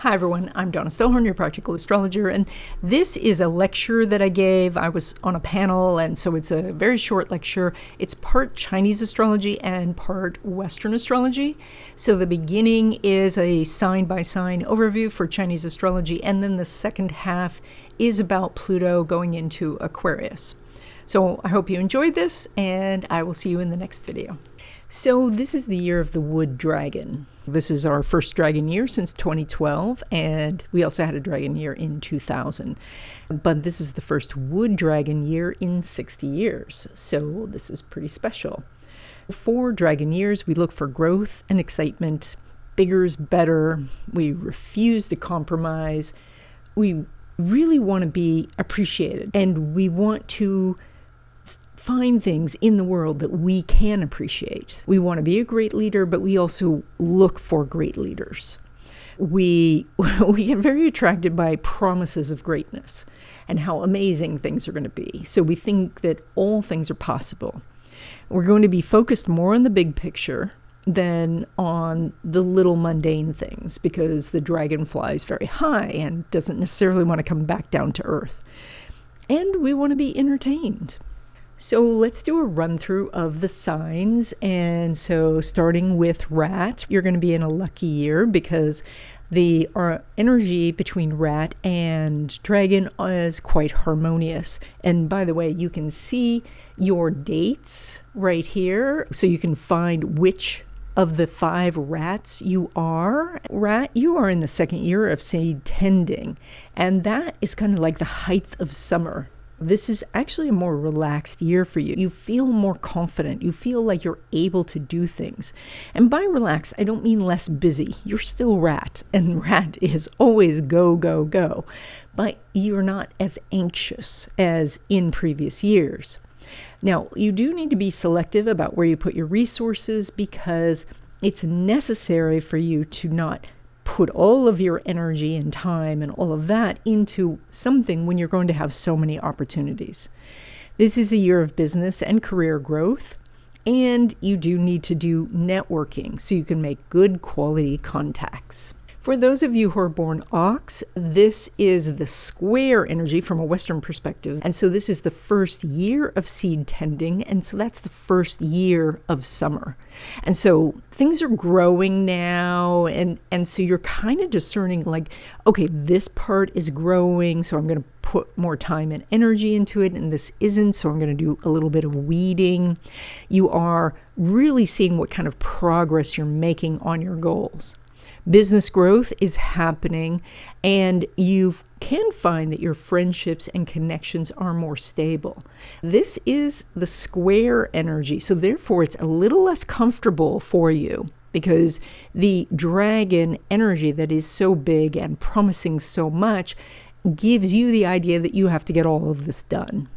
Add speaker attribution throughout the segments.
Speaker 1: Hi everyone, I'm Donna Stellhorn, your practical astrologer, and this is a lecture that I gave. I was on a panel, and so it's a very short lecture. It's part Chinese astrology and part Western astrology. So the beginning is a sign-by-sign overview for Chinese astrology, and then the second half is about Pluto going into Aquarius. So I hope you enjoyed this, and I will see you in the next video. So this is the year of the wood dragon. This is our first dragon year since 2012, and we also had a dragon year in 2000. But this is the first wood dragon year in 60 years, so this is pretty special. For dragon years, we look for growth and excitement. Bigger is better. We refuse to compromise. We really want to be appreciated, and we want to find things in the world that we can appreciate. We want to be a great leader, but we also look for great leaders. We get very attracted by promises of greatness and how amazing things are going to be. So we think that all things are possible. We're going to be focused more on the big picture than on the little mundane things, because the dragon flies very high and doesn't necessarily want to come back down to earth. And we want to be entertained. So let's do a run through of the signs. And so starting with Rat, you're going to be in a lucky year because the energy between Rat and Dragon is quite harmonious. And by the way, you can see your dates right here, so you can find which of the 5 rats you are. Rat, you are in the second year of seed tending, and that is kind of like the height of summer. This is actually a more relaxed year for you. You feel more confident. You feel like you're able to do things. And by relaxed, I don't mean less busy. You're still Rat, and Rat is always go, go, go. But you're not as anxious as in previous years. Now, you do need to be selective about where you put your resources, because it's necessary for you to not put all of your energy and time and all of that into something when you're going to have so many opportunities. This is a year of business and career growth, and you do need to do networking so you can make good quality contacts. For those of you who are born ox, this is the square energy from a Western perspective. And so this is the first year of seed tending. And so that's the first year of summer. And so things are growing now. And so you're kind of discerning like, okay, this part is growing, so I'm going to put more time and energy into it. And this isn't, so I'm going to do a little bit of weeding. You are really seeing what kind of progress you're making on your goals. Business growth is happening, and you can find that your friendships and connections are more stable. This is the square energy, so therefore it's a little less comfortable for you, because the dragon energy that is so big and promising so much gives you the idea that you have to get all of this done.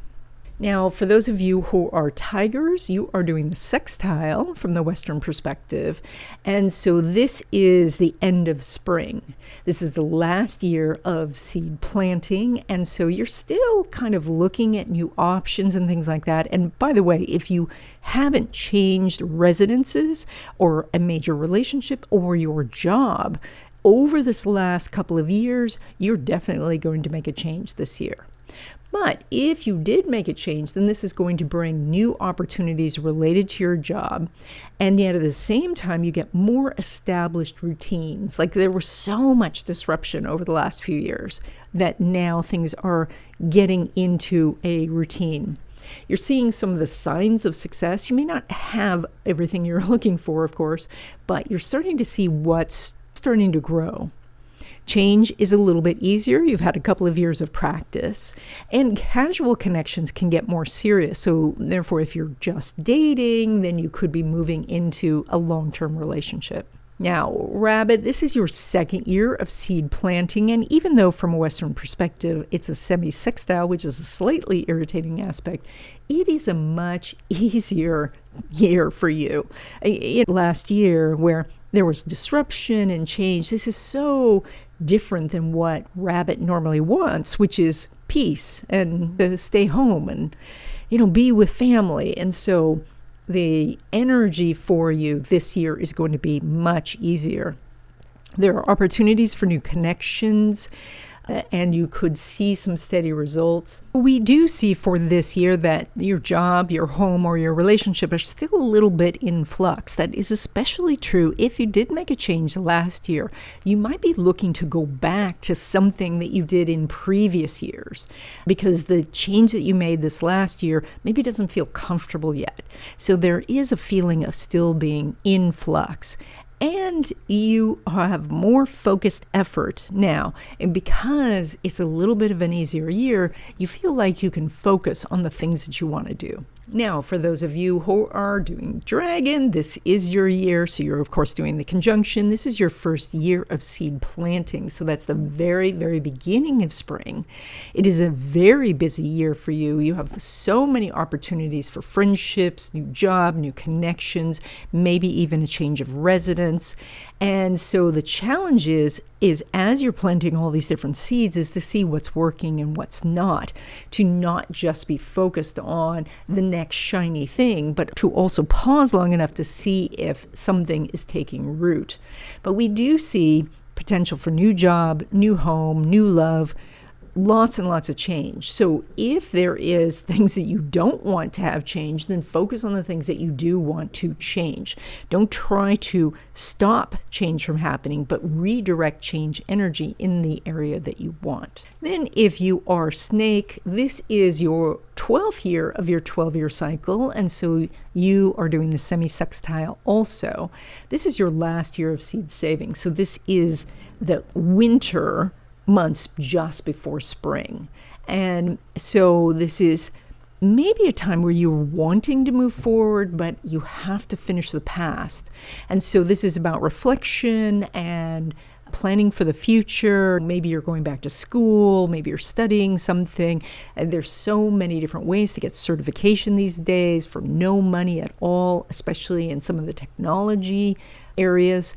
Speaker 1: Now, for those of you who are tigers, you are doing the sextile from the Western perspective. And so this is the end of spring. This is the last year of seed planting. And so you're still kind of looking at new options and things like that. And by the way, if you haven't changed residences or a major relationship or your job over this last couple of years, you're definitely going to make a change this year. But if you did make a change, then this is going to bring new opportunities related to your job. And yet at the same time, you get more established routines. Like there was so much disruption over the last few years that now things are getting into a routine. You're seeing some of the signs of success. You may not have everything you're looking for, of course, but you're starting to see what's starting to grow. Change is a little bit easier. You've had a couple of years of practice, and casual connections can get more serious. So therefore, if you're just dating, then you could be moving into a long-term relationship. Now, Rabbit, this is your second year of seed planting, and even though from a Western perspective, it's a semi-sextile, which is a slightly irritating aspect, it is a much easier year for you. Last year, where there was disruption and change, this is so different than what Rabbit normally wants, which is peace and to stay home and, be with family. And so the energy for you this year is going to be much easier. There are opportunities for new connections, and you could see some steady results. We do see for this year that your job, your home, or your relationship are still a little bit in flux. That is especially true if you did make a change last year. You might be looking to go back to something that you did in previous years because the change that you made this last year maybe doesn't feel comfortable yet. So there is a feeling of still being in flux. And you have more focused effort now. And because it's a little bit of an easier year, you feel like you can focus on the things that you want to do. Now, for those of you who are doing Dragon, this is your year. So you're, of course, doing the conjunction. This is your first year of seed planting. So that's the very, very beginning of spring. It is a very busy year for you. You have so many opportunities for friendships, new job, new connections, maybe even a change of residence. And so the challenge is as you're planting all these different seeds is to see what's working and what's not, to not just be focused on the next shiny thing, but to also pause long enough to see if something is taking root. But we do see potential for new job, new home, new love, lots and lots of change. So if there is things that you don't want to have change, then focus on the things that you do want to change. Don't try to stop change from happening, but redirect change energy in the area that you want. Then if you are Snake, this is your 12th year of your 12-year cycle, and so you are doing the semi-sextile also. This is your last year of seed saving. So this is the winter months just before spring. And so this is maybe a time where you're wanting to move forward, but you have to finish the past. And so this is about reflection and planning for the future. Maybe you're going back to school, maybe you're studying something. And there's so many different ways to get certification these days for no money at all, especially in some of the technology areas.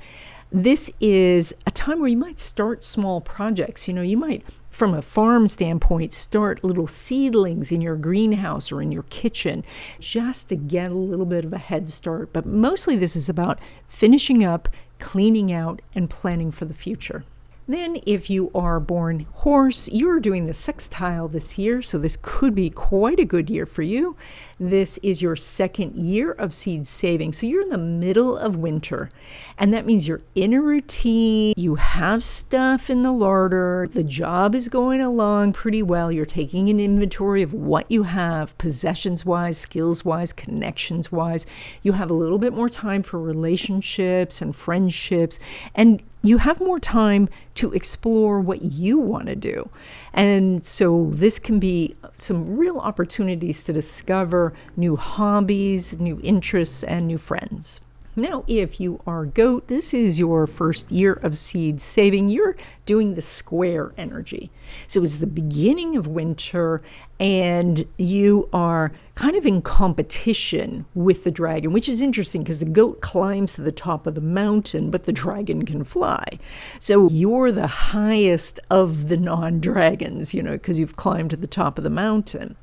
Speaker 1: This is a time where you might start small projects. You might, from a farm standpoint, start little seedlings in your greenhouse or in your kitchen just to get a little bit of a head start. But mostly this is about finishing up, cleaning out, and planning for the future. Then if you are born horse, you're doing the sextile this year, so this could be quite a good year for you. This is your second year of seed saving, so you're in the middle of winter, and that means you're in a routine, you have stuff in the larder, the job is going along pretty well, you're taking an inventory of what you have, possessions-wise, skills-wise, connections-wise. You have a little bit more time for relationships and friendships, and you have more time to explore what you want to do. And so this can be some real opportunities to discover new hobbies, new interests, and new friends. Now, if you are goat, this is your first year of seed saving. You're doing the square energy. So it's the beginning of winter, and you are kind of in competition with the dragon, which is interesting because the goat climbs to the top of the mountain, but the dragon can fly. So you're the highest of the non-dragons, because you've climbed to the top of the mountain.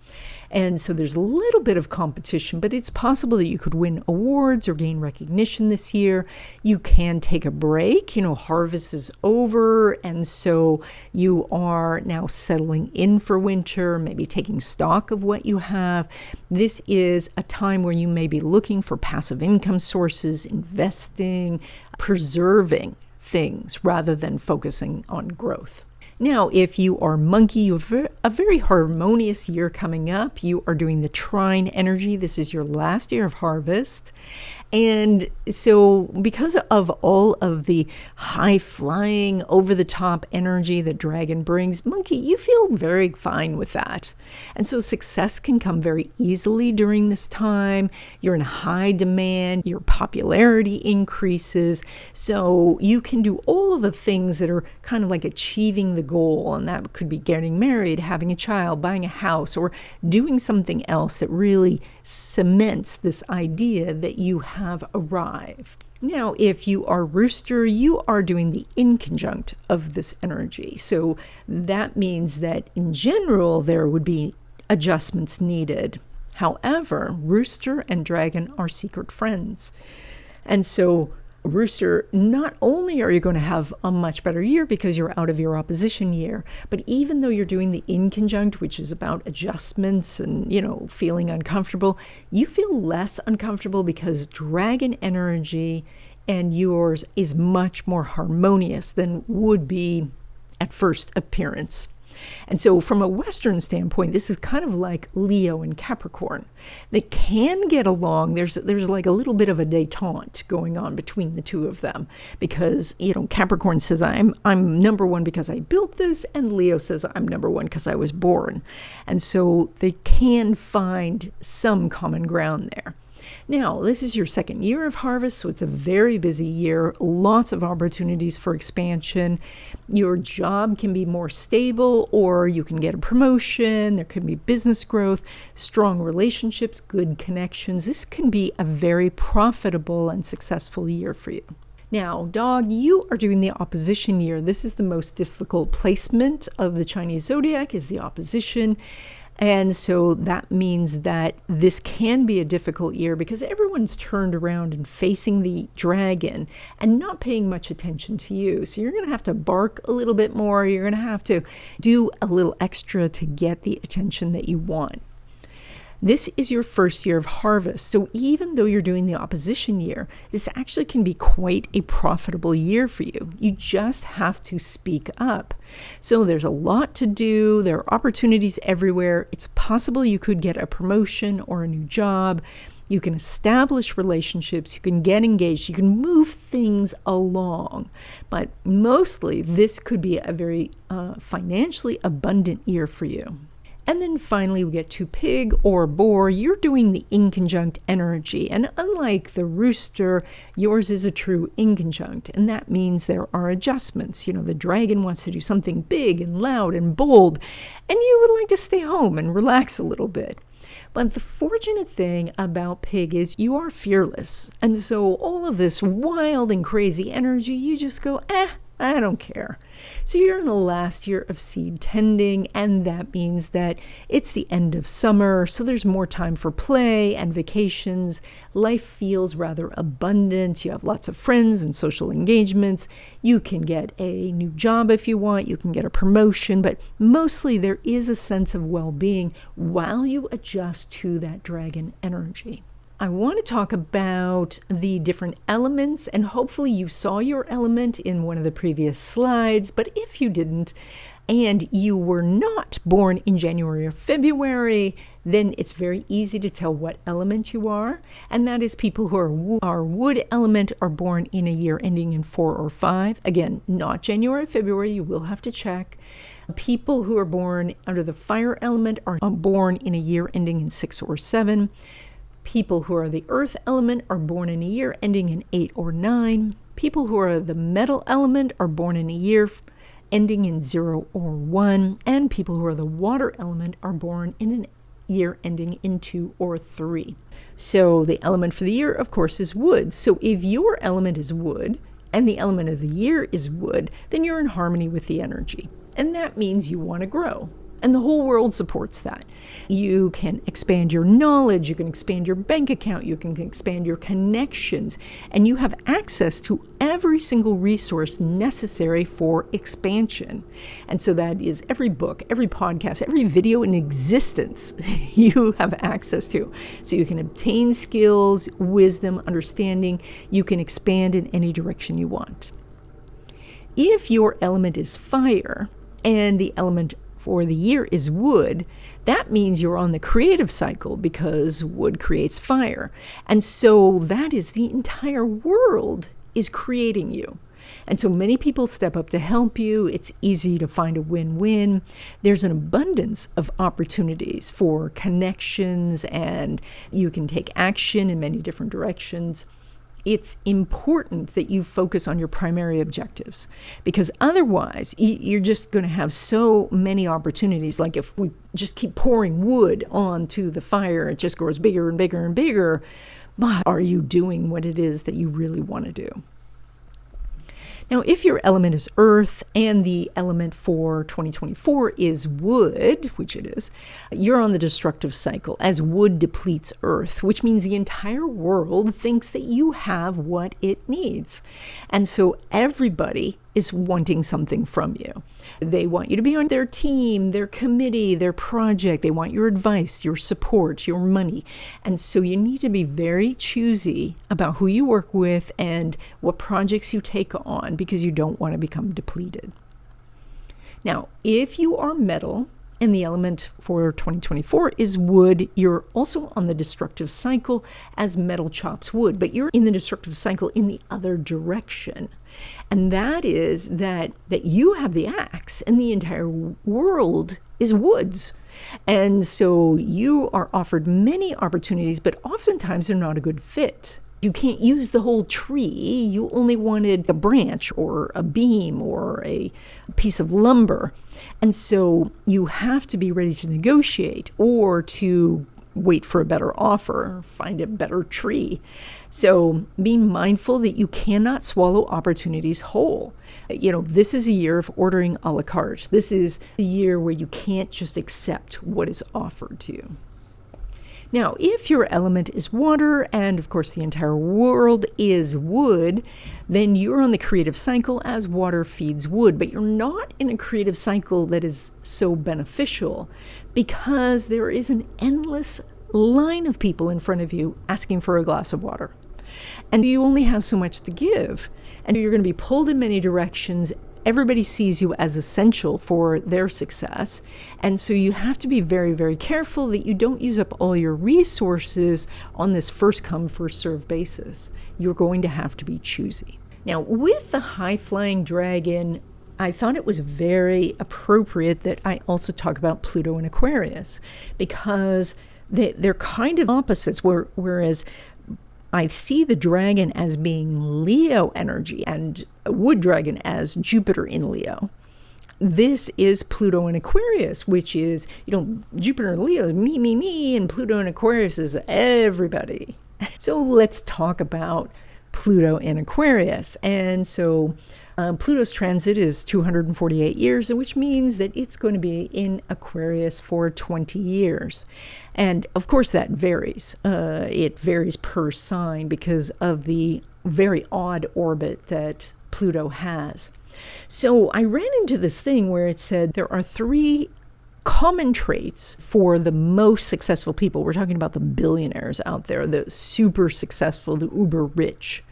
Speaker 1: And so there's a little bit of competition, but it's possible that you could win awards or gain recognition this year. You can take a break. Harvest is over, and so you are now settling in for winter, maybe taking stock of what you have. This is a time where you may be looking for passive income sources, investing, preserving things rather than focusing on growth. Now, if you are monkey, you have a very harmonious year coming up. You are doing the trine energy. This is your last year of harvest. And so because of all of the high-flying, over-the-top energy that dragon brings, monkey, you feel very fine with that. And so success can come very easily during this time. You're in high demand. Your popularity increases. So you can do all of the things that are kind of like achieving the goal. And that could be getting married, having a child, buying a house, or doing something else that really cements this idea that you have arrived. Now, if you are Rooster, you are doing the inconjunct of this energy. So that means that in general, there would be adjustments needed. However, Rooster and Dragon are secret friends. And so Rooster, not only are you going to have a much better year because you're out of your opposition year, but even though you're doing the inconjunct, which is about adjustments and, feeling uncomfortable, you feel less uncomfortable because dragon energy and yours is much more harmonious than would be at first appearance. And so from a Western standpoint, this is kind of like Leo and Capricorn. They can get along. There's like a little bit of a détente going on between the two of them because, Capricorn says, I'm number one because I built this, and Leo says, I'm number one because I was born. And so they can find some common ground there. Now, this is your second year of harvest, so it's a very busy year, lots of opportunities for expansion. Your job can be more stable, or you can get a promotion. There can be business growth, strong relationships, good connections. This can be a very profitable and successful year for you. Now, dog, you are doing the opposition year. This is the most difficult placement of the Chinese zodiac, is the opposition. And so that means that this can be a difficult year because everyone's turned around and facing the dragon and not paying much attention to you. So you're going to have to bark a little bit more. You're going to have to do a little extra to get the attention that you want. This is your first year of harvest. So even though you're doing the opposition year, this actually can be quite a profitable year for you. You just have to speak up. So there's a lot to do. There are opportunities everywhere. It's possible you could get a promotion or a new job. You can establish relationships. You can get engaged. You can move things along. But mostly, this could be a very financially abundant year for you. And then finally, we get to Pig or Boar. You're doing the inconjunct energy. And unlike the Rooster, yours is a true inconjunct. And that means there are adjustments. The dragon wants to do something big and loud and bold, and you would like to stay home and relax a little bit. But the fortunate thing about Pig is you are fearless. And so all of this wild and crazy energy, you just go, I don't care. So you're in the last year of seed tending, and that means that it's the end of summer, so there's more time for play and vacations. Life feels rather abundant. You have lots of friends and social engagements. You can get a new job if you want. You can get a promotion, but mostly there is a sense of well-being while you adjust to that dragon energy. I want to talk about the different elements, and hopefully you saw your element in one of the previous slides, but if you didn't, and you were not born in January or February, then it's very easy to tell what element you are, and that is people who are wood element are born in a year ending in 4 or 5. Again, not January or February, you will have to check. People who are born under the fire element are born in a year ending in 6 or 7. People who are the earth element are born in a year ending in 8 or 9. People who are the metal element are born in a year ending in 0 or 1. And people who are the water element are born in a year ending in 2 or 3. So the element for the year, of course, is wood. So if your element is wood and the element of the year is wood, then you're in harmony with the energy. And that means you want to grow. And the whole world supports that. You can expand your knowledge, you can expand your bank account, you can expand your connections, and you have access to every single resource necessary for expansion. And so that is every book, every podcast, every video in existence you have access to. So you can obtain skills, wisdom, understanding. You can expand in any direction you want. If your element is fire and the element for the year is wood, that means you're on the creative cycle because wood creates fire. And so that is the entire world is creating you. And so many people step up to help you. It's easy to find a win-win. There's an abundance of opportunities for connections, and you can take action in many different directions. It's important that you focus on your primary objectives, because otherwise you're just going to have so many opportunities. Like if we just keep pouring wood onto the fire, it just grows bigger and bigger and bigger. But are you doing what it is that you really want to do? Now, if your element is earth and the element for 2024 is wood, which it is, you're on the destructive cycle as wood depletes earth, which means the entire world thinks that you have what it needs. And so everybody is wanting something from you. They want you to be on their team, their committee, their project. They want your advice, your support, your money. And so you need to be very choosy about who you work with and what projects you take on, because you don't want to become depleted. Now, if you are metal and the element for 2024 is wood, you're also on the destructive cycle as metal chops wood, but you're in the destructive cycle in the other direction. And that is that you have the axe and the entire world is woods. And so you are offered many opportunities, but oftentimes they're not a good fit. You can't use the whole tree. You only wanted a branch or a beam or a piece of lumber. And so you have to be ready to negotiate or to wait for a better offer, find a better tree. So be mindful that you cannot swallow opportunities whole. This is a year of ordering a la carte. This is a year where you can't just accept what is offered to you. Now, if your element is water, and of course the entire world is wood, then you're on the creative cycle as water feeds wood, but you're not in a creative cycle that is so beneficial because there is an endless line of people in front of you asking for a glass of water. And you only have so much to give, and you're going to be pulled in many directions. Everybody sees you as essential for their success. And so you have to be very, very careful that you don't use up all your resources on this first come, first serve basis. You're going to have to be choosy. Now, with the high-flying dragon, I thought it was very appropriate that I also talk about Pluto and Aquarius, because they're kind of opposites, whereas I see the dragon as being Leo energy and a wood dragon as Jupiter in Leo. This is Pluto and Aquarius, which is, Jupiter and Leo is me, and Pluto and Aquarius is everybody. So let's talk about Pluto and Aquarius. And so Pluto's transit is 248 years, which means that it's going to be in Aquarius for 20 years. And of course that varies. It varies per sign because of the very odd orbit that Pluto has. So I ran into this thing where it said there are 3 common traits for the most successful people. We're talking about the billionaires out there, the super successful, the uber rich.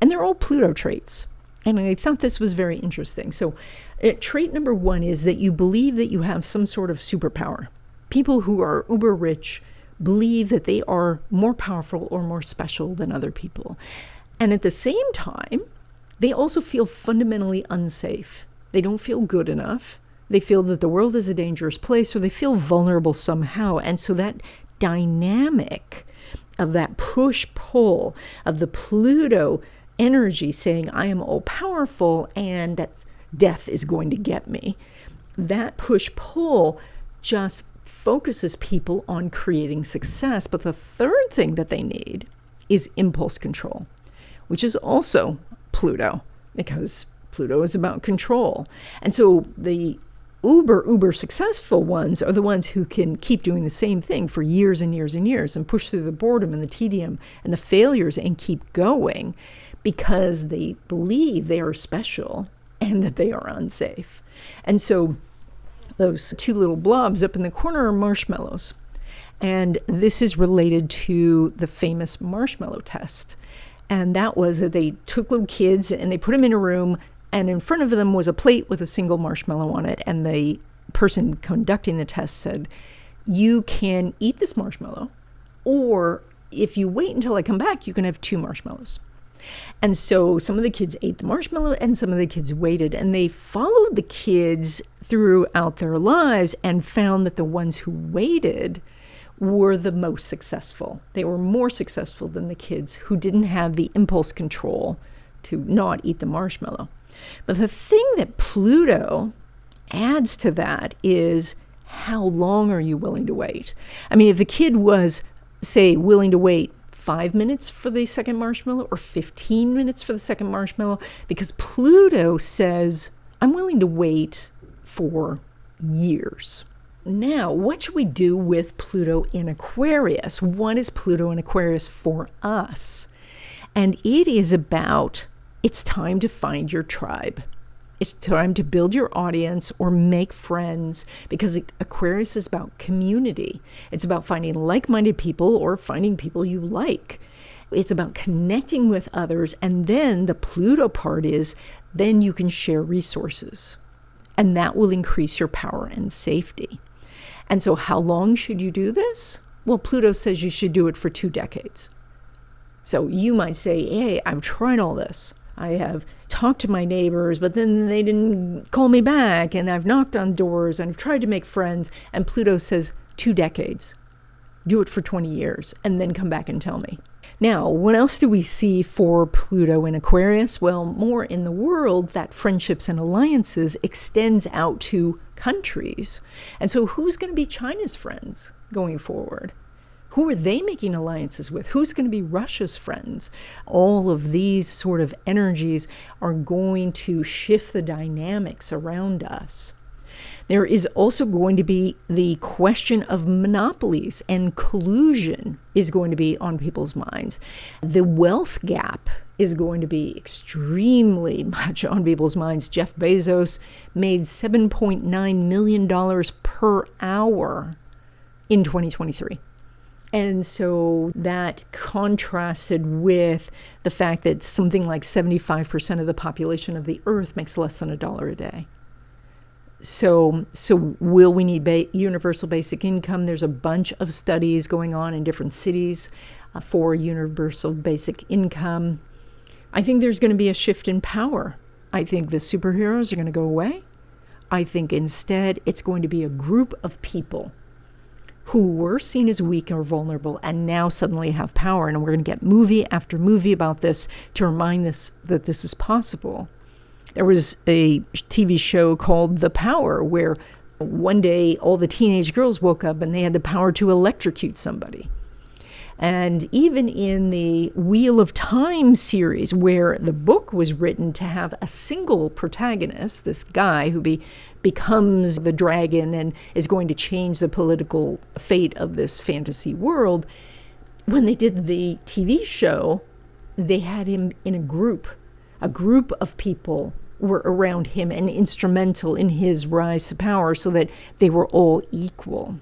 Speaker 1: And they're all Pluto traits. And I thought this was very interesting. So trait number 1 is that you believe that you have some sort of superpower. People who are uber rich believe that they are more powerful or more special than other people. And at the same time, they also feel fundamentally unsafe. They don't feel good enough. They feel that the world is a dangerous place, or they feel vulnerable somehow. And so that dynamic of that push-pull of the Pluto energy saying, I am all-powerful and that death is going to get me, that push-pull just focuses people on creating success. But the third thing that they need is impulse control, which is also Pluto, because Pluto is about control. And so the uber successful ones are the ones who can keep doing the same thing for years and years and years and push through the boredom and the tedium and the failures and keep going because they believe they are special and that they are unsafe. And so those 2 little blobs up in the corner are marshmallows. And this is related to the famous marshmallow test. And that was that they took little kids and they put them in a room, and in front of them was a plate with a single marshmallow on it. And the person conducting the test said, you can eat this marshmallow, or if you wait until I come back, you can have 2 marshmallows. And so some of the kids ate the marshmallow and some of the kids waited, and they followed the kids throughout their lives and found that the ones who waited were the most successful. They were more successful than the kids who didn't have the impulse control to not eat the marshmallow. But the thing that Pluto adds to that is, how long are you willing to wait? I mean, if the kid was, say, willing to wait 5 minutes for the second marshmallow or 15 minutes for the second marshmallow? Because Pluto says, I'm willing to wait for years. Now, what should we do with Pluto in Aquarius? What is Pluto in Aquarius for us? And it is about, it's time to find your tribe. It's time to build your audience or make friends, because Aquarius is about community. It's about finding like-minded people or finding people you like. It's about connecting with others. And then the Pluto part is, then you can share resources. And that will increase your power and safety. And so how long should you do this? Well, Pluto says you should do it for 2 decades. So you might say, hey, I've tried all this. I have talked to my neighbors, but then they didn't call me back, and I've knocked on doors, and I've tried to make friends, and Pluto says 2 decades. Do it for 20 years, and then come back and tell me. Now, what else do we see for Pluto in Aquarius? Well, more in the world, that friendships and alliances extends out to countries. And so who's going to be China's friends going forward? Who are they making alliances with? Who's going to be Russia's friends? All of these sort of energies are going to shift the dynamics around us. There is also going to be the question of monopolies, and collusion is going to be on people's minds. The wealth gap is going to be extremely much on people's minds. Jeff Bezos made $7.9 million per hour in 2023. And so that contrasted with the fact that something like 75% of the population of the earth makes less than $1 a day. So will we need universal basic income? There's a bunch of studies going on in different cities for universal basic income. I think there's going to be a shift in power. I think the superheroes are going to go away. I think instead it's going to be a group of people who were seen as weak or vulnerable and now suddenly have power. And we're going to get movie after movie about this to remind us that this is possible. There was a TV show called The Power, where one day all the teenage girls woke up and they had the power to electrocute somebody. And even in the Wheel of Time series, where the book was written to have a single protagonist, this guy who becomes the dragon and is going to change the political fate of this fantasy world, when they did the TV show, they had him in a group of people were around him and instrumental in his rise to power so that they were all equal.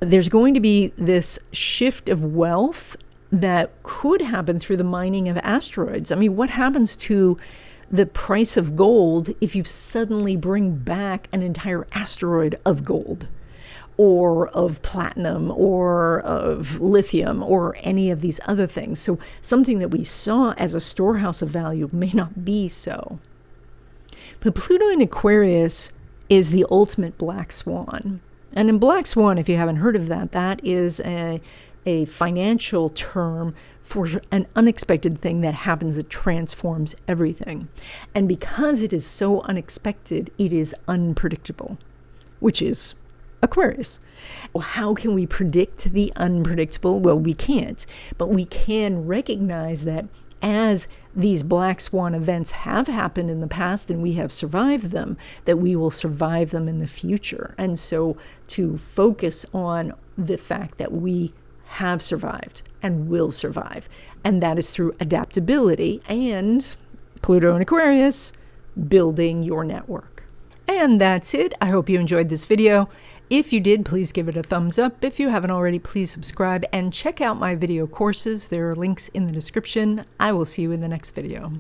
Speaker 1: There's going to be this shift of wealth that could happen through the mining of asteroids. I mean, what happens to the price of gold if you suddenly bring back an entire asteroid of gold or of platinum or of lithium or any of these other things? So something that we saw as a storehouse of value may not be so. But Pluto in Aquarius is the ultimate black swan. And in black swan, if you haven't heard of that, that is a financial term for an unexpected thing that happens that transforms everything. And because it is so unexpected, it is unpredictable, which is Aquarius. Well, how can we predict the unpredictable? Well, we can't, but we can recognize that as these black swan events have happened in the past and we have survived them, that we will survive them in the future. And so to focus on the fact that we have survived and will survive, and that is through adaptability and Pluto in Aquarius, building your network. And that's it. I hope you enjoyed this video. If you did, please give it a thumbs up. If you haven't already, please subscribe and check out my video courses. There are links in the description. I will see you in the next video.